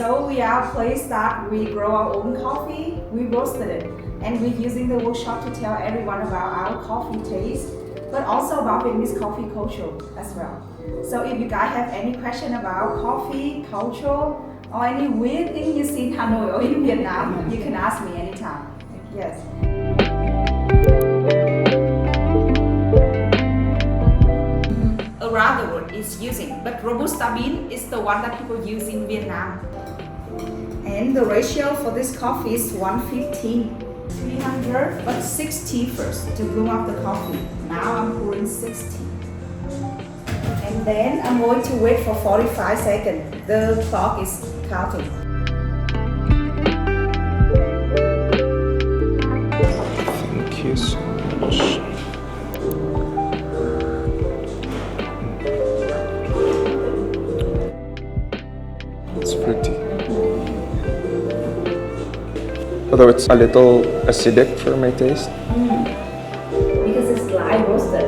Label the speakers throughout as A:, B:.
A: So we are a place that we grow our own coffee, we roasted it, and we're using the workshop to tell everyone about our coffee taste, but also about Vietnamese coffee culture as well. So if you guys have any question about coffee, culture, or any weird thing you see in Hanoi or in Vietnam, you can ask me anytime. Yes. Around the world is using, but Robusta bean is the one that people use in Vietnam. And the ratio for this coffee is 115. 300, but 60 first to bloom up the coffee. Now I'm pouring 60. And then I'm going to wait for 45 seconds. The clock is counting.
B: Thank you so much. It's fruity. Although it's a little acidic for my taste.
A: Because it's live roasted.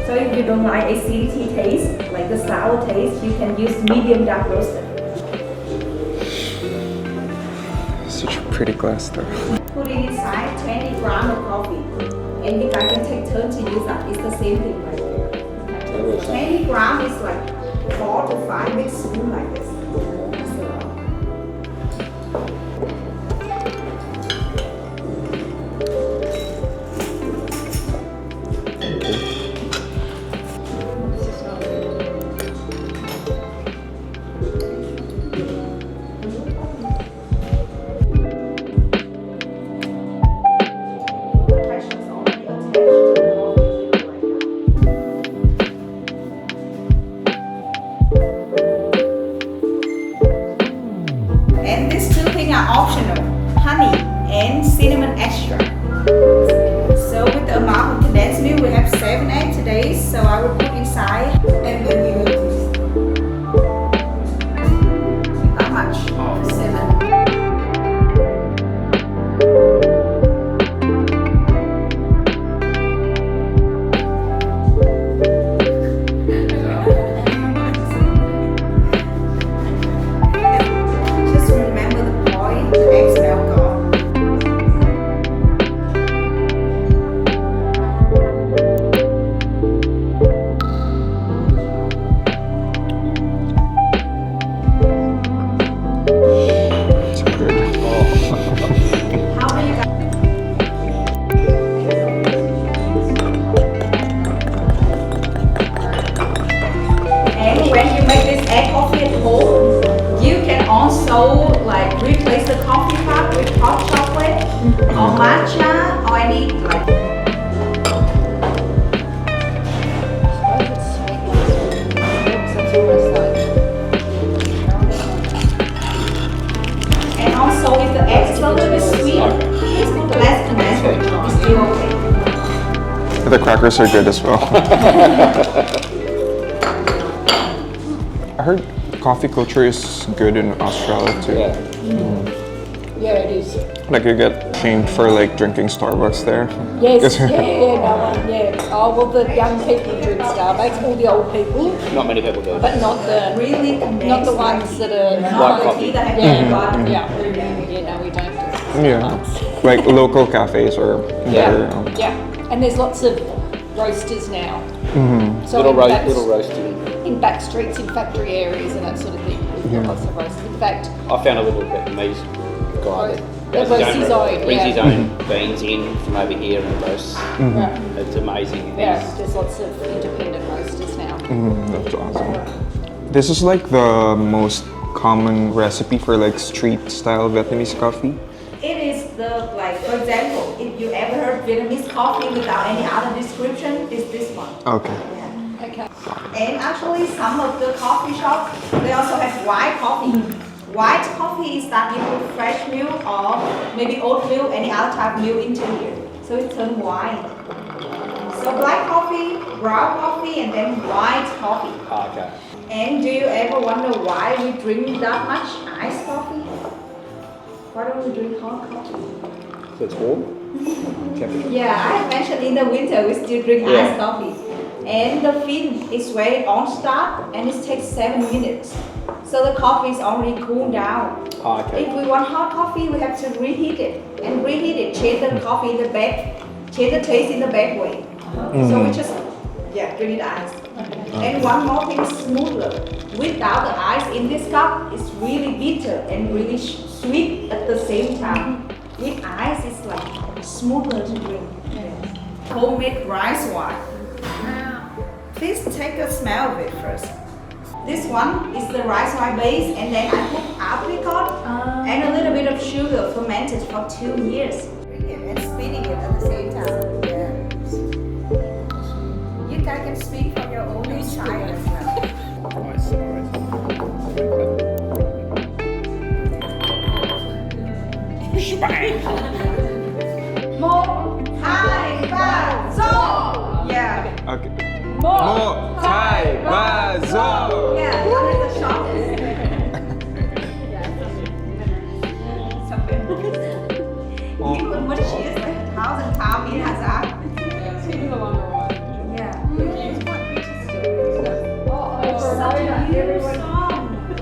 A: So if you don't like acidity taste, like the sour taste, you can use medium dark roasted.
B: Such a pretty glass though.
A: Put it inside 20 grams of coffee. And you guys can take turns to use that. It's the same thing right here. 20 grams is like 4 to 5 big spoon like this. And these two things are optional, honey and cinnamon extract. So with the amount of condensed milk, we have 7 eggs today, so I will put inside and then we will use how much? 7. Also, like replace the coffee pot with hot chocolate or matcha or any like. And also, if the egg is a little bit sweet, it's less condensed milk. It's still okay.
B: The crackers are good as well. I heard coffee culture is good in Australia too.
C: Yeah, it is.
B: Like you get shamed for like drinking Starbucks there.
C: Yes, Oh, well, the young people drink Starbucks, all the old people.
D: Not many people do.
C: But not the
A: really
C: not the ones that are
D: White coffee.
C: No, we don't do
B: Yeah, like local cafes or better.
C: And there's lots of roasters now. So
D: Little roasting.
C: in back streets, in factory areas, and that sort of thing. We've got lots of roasters. In fact,
D: I found a little Vietnamese guy that brings his own beans in from over here and roasts. It's amazing.
C: there's lots of independent roasters now.
B: That's awesome. This is like the most common recipe for like street style Vietnamese coffee.
A: It is the, like, for example, if you ever heard Vietnamese coffee without any other description, it's this one.
B: Okay.
C: Okay.
A: And actually, some of the coffee shops, they also have white coffee. White coffee is that you put fresh milk or maybe oat milk, any other type of milk into here. So it turns white. So black coffee, brown coffee, and then white coffee.
D: Okay.
A: And do you ever wonder why we drink that much iced coffee? Why don't we drink hot coffee?
D: So it's warm? Temperature?
A: Yeah, I mentioned in the winter we still drink iced coffee. And the fin is ready on start and it takes 7 minutes. So the coffee is already cooled down.
D: Oh, okay.
A: If we want hot coffee, we have to reheat it. And reheat it, change the coffee in the bag, change the taste in the bad way. So we just, give it ice. And one more thing, smoother. Without the ice in this cup, it's really bitter and really sweet at the same time. With ice, it's like smoother to drink. Homemade rice wine. Please take a smell of it first. This one is the rice wine base, and then I put apricot and a little bit of sugar fermented for 2 years. And spinning it at the same time. You guys can speak from your own experience as well. Mo Thai Ba Zo. Yeah.
B: Okay. Mo Thai Ba Zo.
A: Yeah, that is the shortest. You would what she is like 1,000 pounds in Hazard. Yeah.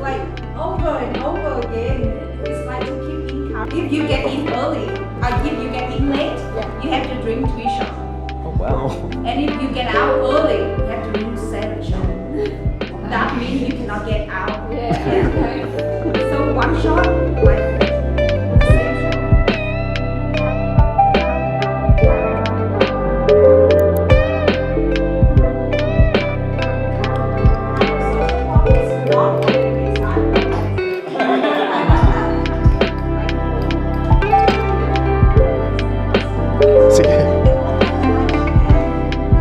A: Like over and over again. It's like to keep income. If you get in early, or if you get in late, you have to drink 3 shots.
D: Oh, wow.
A: And if you get out early, you have to drink 7 shots. That means you cannot get out. So 1 shot, like the same shot.
B: Sige. Sige.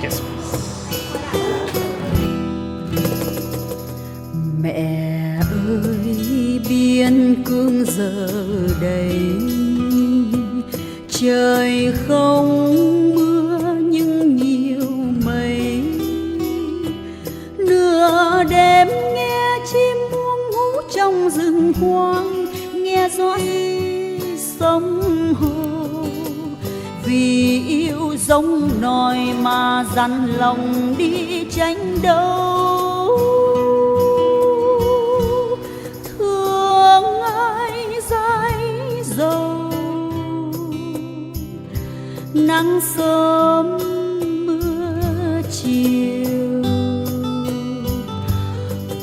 B: Yes.
E: Mẹ ơi biên cương giờ đây, trời không mưa nhưng nhiều mây, nửa đêm nghe chim buông hú trong rừng hoang, nghe gió sông hồ, vì yêu giống nòi mà dằn lòng đi tranh đấu. Thương ai dãi dầu, nắng sớm mưa chiều,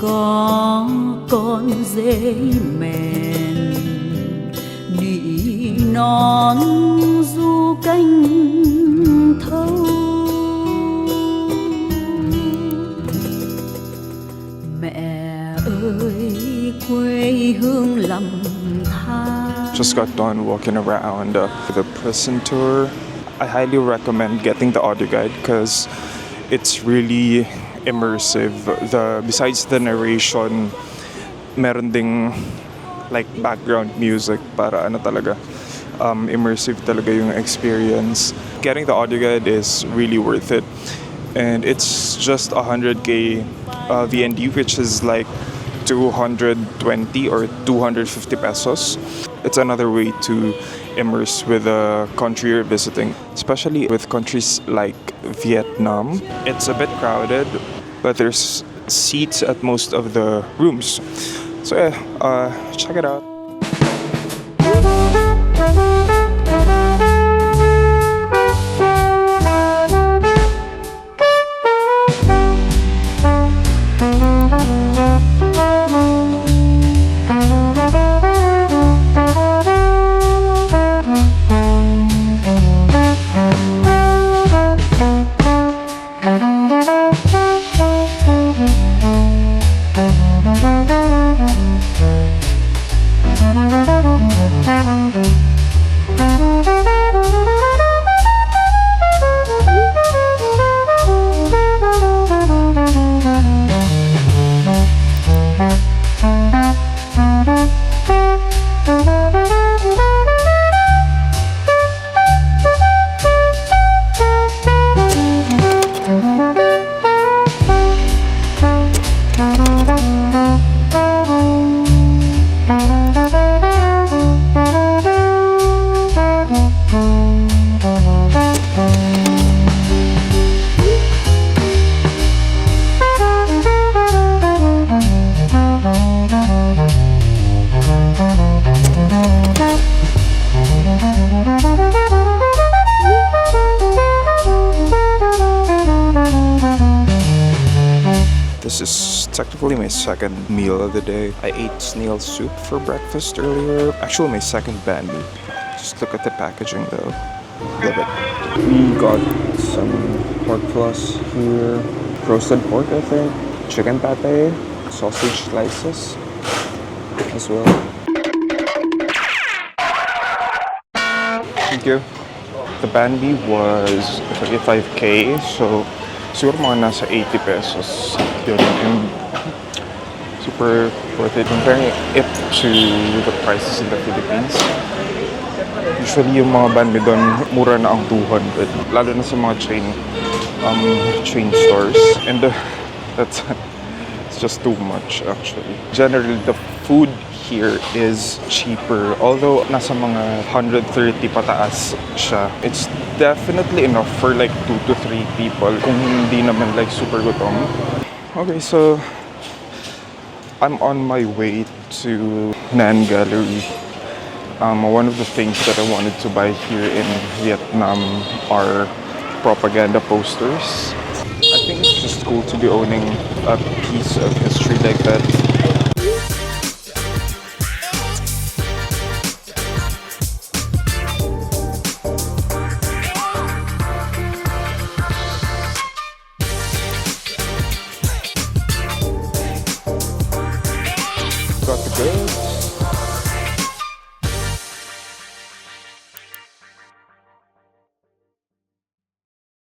E: có con dế mèn nỉ non du canh thâu. Mẹ ơi quê hương lầm than.
B: Just got done walking around the prison tour. I highly recommend getting the audio guide because it's really immersive. Besides the narration, meron ding like background music para ano talaga, immersive talaga yung experience. Getting the audio guide is really worth it, and it's just 100k VND, which is like 220 or 250 pesos. It's another way to immerse with a country you're visiting, especially with countries like Vietnam. It's a bit crowded, but there's seats at most of the rooms. So yeah, check it out. practically my second meal of the day. I ate snail soup for breakfast earlier. Actually, my second banh mi. Just look at the packaging though. Love it. We got some pork floss here. Roasted pork, I think. Chicken pate. Sausage slices as well. Thank you. The banh mi was 35k, so siguro mga nasa 80 pesos yun. And super worth it. Comparing it to the prices in the Philippines, usually yung mga banh mi doon mura na ang 200, lalo na sa mga chain stores. And that's it's just too much actually. Generally, the food here is cheaper. Although nasa mga 130 pataas siya. It's definitely enough for like 2 to 3 people kung hindi naman like super gutom. Okay, so I'm on my way to Nan Gallery. One of the things that I wanted to buy here in Vietnam are propaganda posters. I think it's just cool to be owning a piece of history like that. Got the goods.